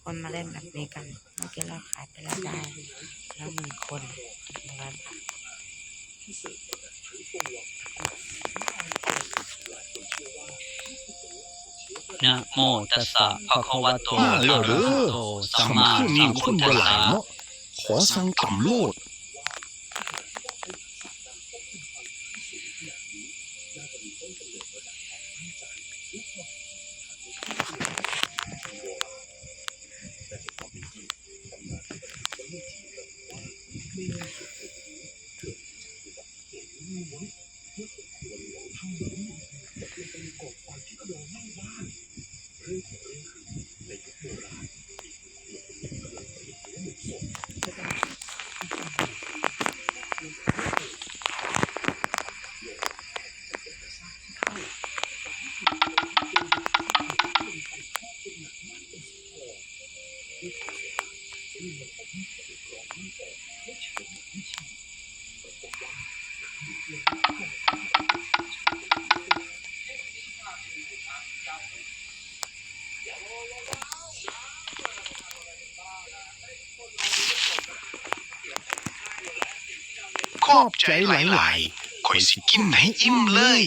คนมาเล่นแบบนี้กันเมื่อกี้เราขายไปแล้วได้แล้ว1 คน100 บาทนะโมตัสสะภะคะวะโต มาแล้วเด้อ สัมมา ค่ำคืน สั นี้ ม ค พุท น ธั บ่ ส หลาย สะ เนาะขอสั่งตำโลดขอบใจหลายๆข่อยสิกินให้อิ่มเลย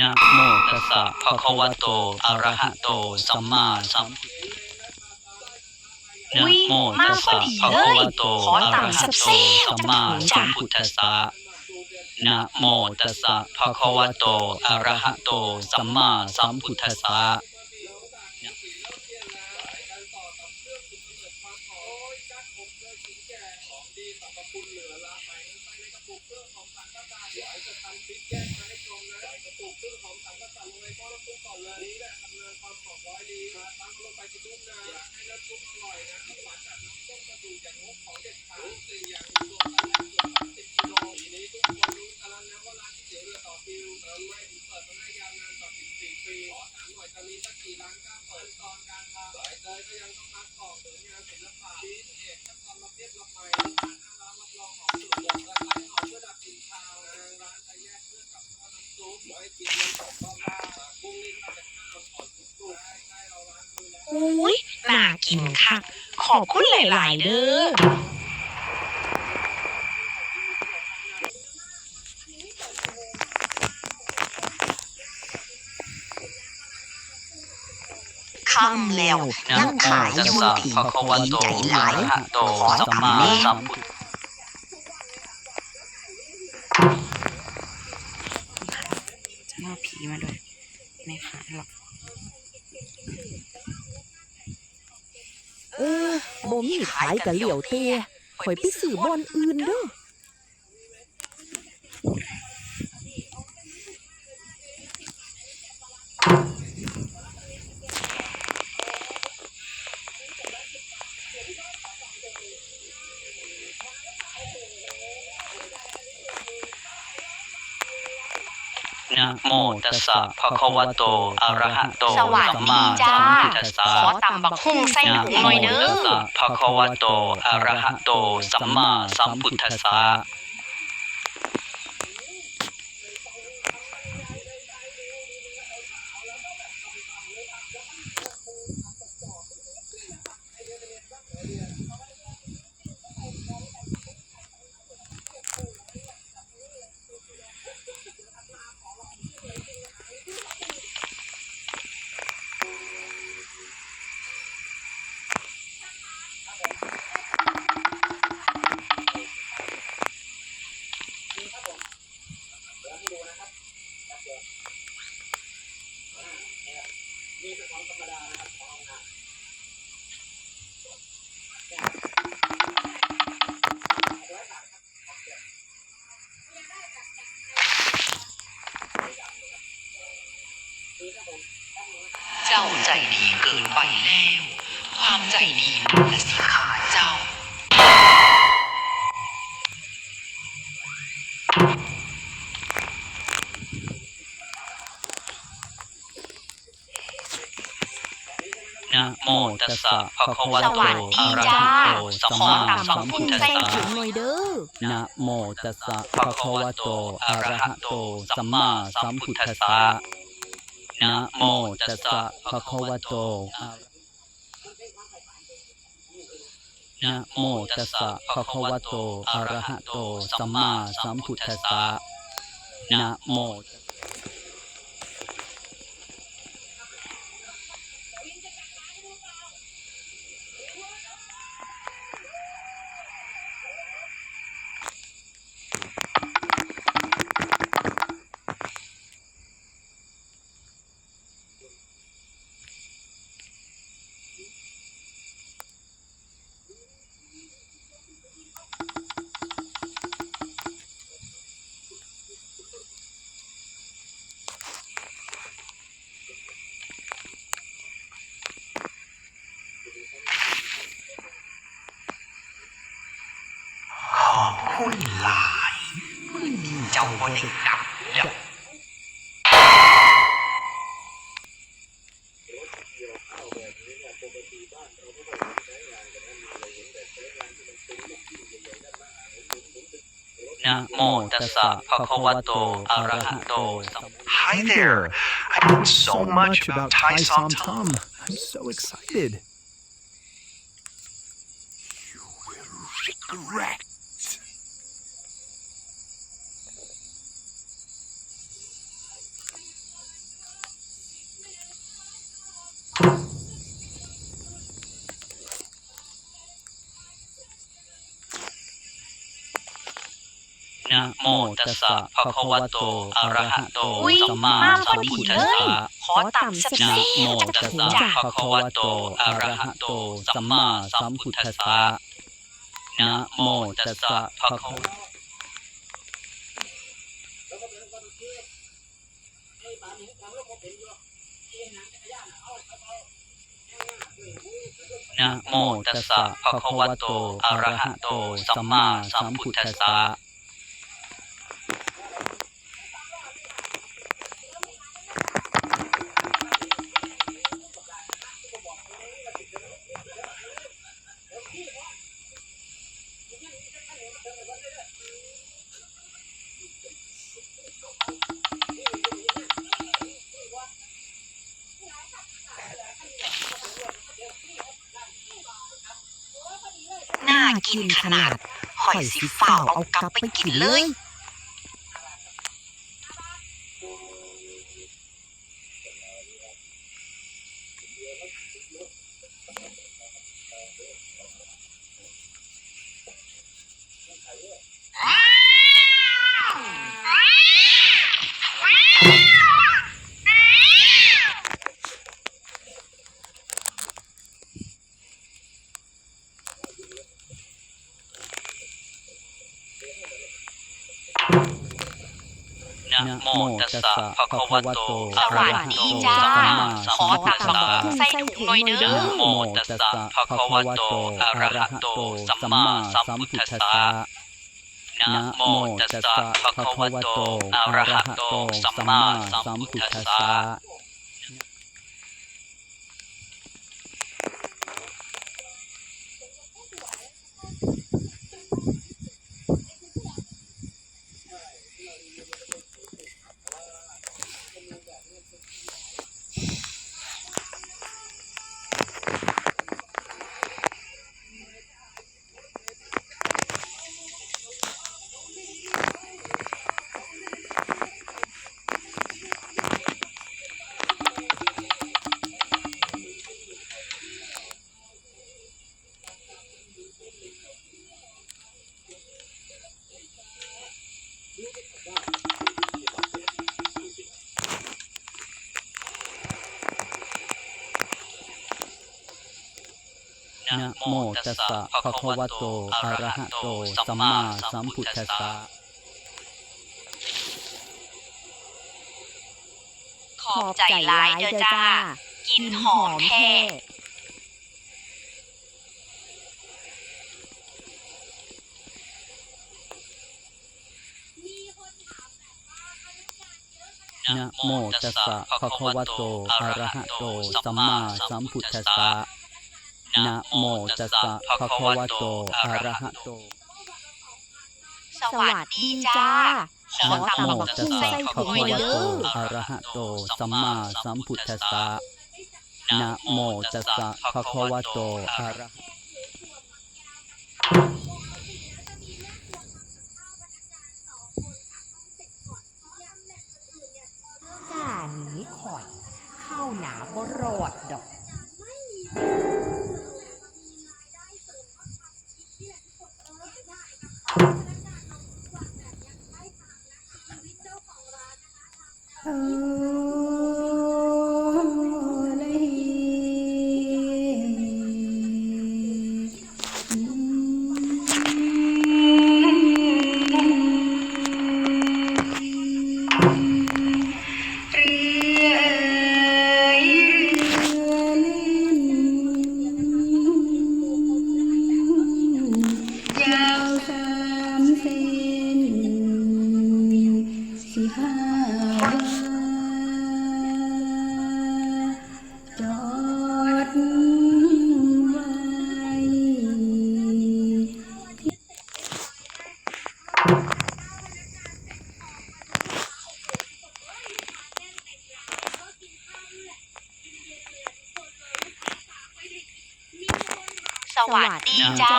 นะโมตัสสะภะคะวะโตอะระหะโตสัมมาสัมพุทธัสสะ อุ๊ย นะโม มา ตัส พอ สะ ดี ภะ เล คะ ยว ะโต ขอ อะ ตั ระ งค์ หะ แซ่ โต บ สัม ๆ มา จั สั ก ม ถุ พุ ง ทธั จ้ะ สสะนะโมตัสสะภะคะวะโตอะระหะโตสัมมาสัมพุทธัสสะอุ๊ยน่ากินคักขอบคุณหลายๆเด้อค่ำแล้ว นะ ยัง โม ขาย ตัส อยู่ สะ ที่ ภะคะวะ ดี โต ใจห อะ ลาย ระหะโต ขอ สัม ตัง มา ค์แน่ สัมพุทธัสสะ จะเอาผีมาด้วยไม่ขายหรอก บ่มีขายกะเหลี่ยวเตะข่อยไปซื้อบ่อนอื่นเด้อนะโมตัสสะภะคะวะโตอะระหะโต สวัส สัม ดี มา จ้า สัมพุทธัสสะ ขอตำบักหุ่งใส่ นะ ถุง โม หน่อยเด้ ตัส อ สะภะคะวะโตอะระหะโตสัมมาสัมพุทธัสสะเจ้าใจดีเกินไปแล้ว ความใจดีมันละสิขาดเจ้า นะโมตัสสะภะคะวะ ส โต วัสดี อะระ จ้า หะโตสัม ขอ มา ตำ สั บั ม ก พุ หุ่ ท ง ธัส ใส่ สะ ถุงหน่อยเด้อ นะโมตัสสะภะคะวะโตอะระหะโตสัมมาสัมพุทธัสสะนะโมตัสสะภะคะวะโตนะโมตัสสะภะคะวะโตอะระหะโตสัมมาสัมพุทธัสสะนะโม ขอบคุณหลายมื้อนี้เจ้าบ่ได้กลับแล้ว นะโมตัสสะภะคะวะโตอะระหะโตสัม Hi there. I heard so much about Thai Som Tum. I'm so excited. You will regret.นะโมตัสสะภะคะวะโตอะระหะโต อุ๊ย สัมมา มาพ สั อ ม ดี พุท เล ธัส ย สะ ขอตำแซ่ นะ บ โม ๆ ตั จั ส กถุง สะ จ้ะ ภะคะวะโตอะระหะโตสัมมาสัมพุทธัสสะนะโมตัสสะภะคะวะนะโมตัสสะภะคะวะโตอะระหะโตสัมมาสัมพุทธัสสะ น่ากินขนาดข่อยสิฝ้าวเอากลับไปกินเลย นะโมตัสสะภะคะวะโตอะ ส ระ วัส หะ ดี โต จ้า สัมมาสั ขอ มพุท ตำ ธั บั ส ก สะ หุ่งใส่ถุงหน่อยเด้ นะ อ โมตัสสะภะคะวะโตอะระหะโตสัมมาสัมพุทธัสสะนะโมตัสสะภะคะวะโตอะระหะโตสัมมาสัมพุทธัสสะนะโมตัสสะภะคะวะโตอะระหะโตสัมมาสัมพุทธัสสะ ขอบใจหลายเด้อจ้า กินหอมแท้ น นะโมตัสสะภะคะวะโตอะระหะโตสัมมาสัมพุทธัสสะนะโมตัสสะภะคะวะโตอะระหะโต สวัสดีจ้า ขอ นะ ตำ โม บัก ตัส หุ่ง สะ ใส่ ภะ ถุง คะ ไว้ วะ เด้ โต อ อะระหะโตสัมมาสัมพุทธัสสะนะโมตัสสะภะคะวะโตอะระหะ ก้าหนีข่อย เข้าหนาบ่รอดดอก ยาว3 เซน15 วาจอดไว้ สวัสดีจ้า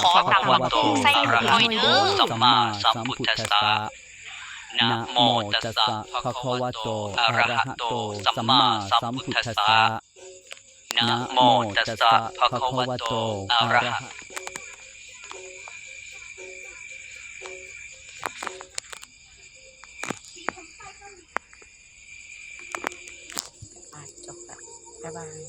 ขอตำบักหุ่งใส่ถุงไว้เด้อ สัมมาสัมพุทธัสสะนะโมตัสสะภะคะวะโตอะระหะโตสัมมาสัมพุทธัสสะนะโมตัสสะภะคะวะโตอะระหะ จบแล้วบ๊ายบาย